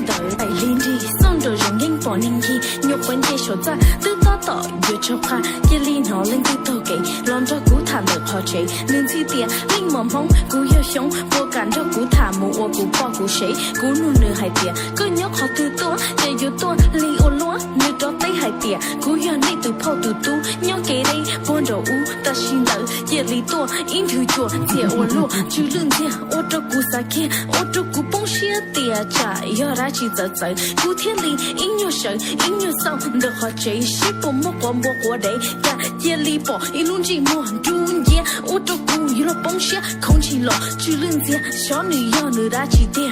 领导来领地，送着人因保领地，肉混接手在得到到越吃快，一里脑领地都给，让着古塔的好chơi，能起点领蒙蒙古有熊，我赶着古塔木我古报古谁，古努女孩点，个鸟好多多，也有多里欧罗，女着得海点，古有内都泡嘟嘟，鸟给嘞帮着舞，但心头也里多，因头脚接我落，就人家我着古撒开，我着古崩些点茶，要来去走走，古天里音乐手，音乐手的好chơi，西不莫光莫过来，干也里包一路寂寞中间，我着古有了崩些，空气了，就人家小女要你来去点。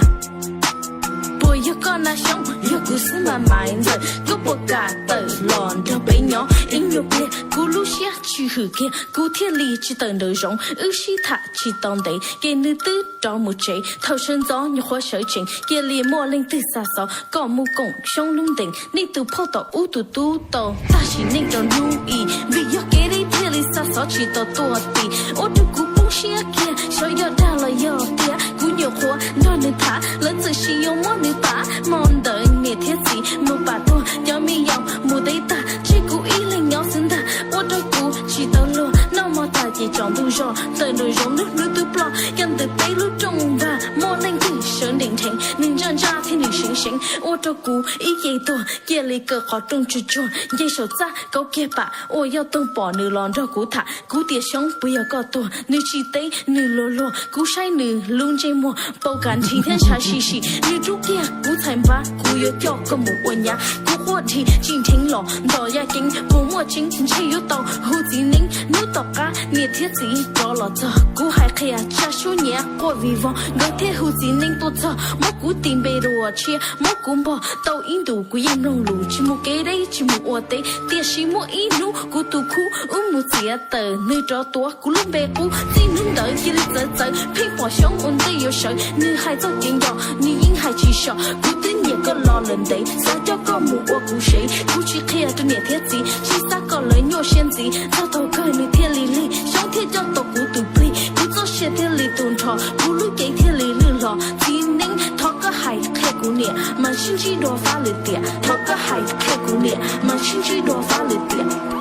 我要跟那想，要故事慢慢走，我不敢走，浪着背鸟，音乐别，咕噜下去后看，古天里去等内容，西塔去当地，给你的找木贼，头身早你花手情，给里莫令的撒扫，高木工熊龙顶，你都跑到乌嘟嘟到，但是你着努力，为要给你天里撒扫去到多地，我就古崩些看，小要大了要点，古有活让你他，人仔细有莫你。忙得你贴子，没把多要没要没得打，只顾一零要生的，我的顾去到路，那么大也长都绕，在路上路都不浪，跟的背路中吧，莫能地生聆听，能让家庭里行行，我的顾一夜多，夜里个好中之中，一手扎高给把，我要等把你浪着顾他，顾点胸不要搞多，你去得你落落，顾晒你龙节目，不敢天天傻兮兮，你主见。古菜吧，古有钓个木温呀，古火题今天老，到呀经不莫经，只有到胡子宁，努到家你天子找了这，古还可以吃手年过维望，我天胡子宁多错，莫古定被罗切，莫古包到印度古烟弄路，只莫给的只莫我的，电视莫一路古都苦，莫接的你找多古龙白古，只能到一里走走，偏跑上我的有手，你还做点药，你应还去笑。古典也个老人的，撒娇个木我古谁？古去看着你天子，其他个人有先子，早头个你天里里，上天叫到古都配，古早些天里东朝，古路给天里里老，今年他个还开古年，满星期多发了点，他个还开古年，满星期多发了点。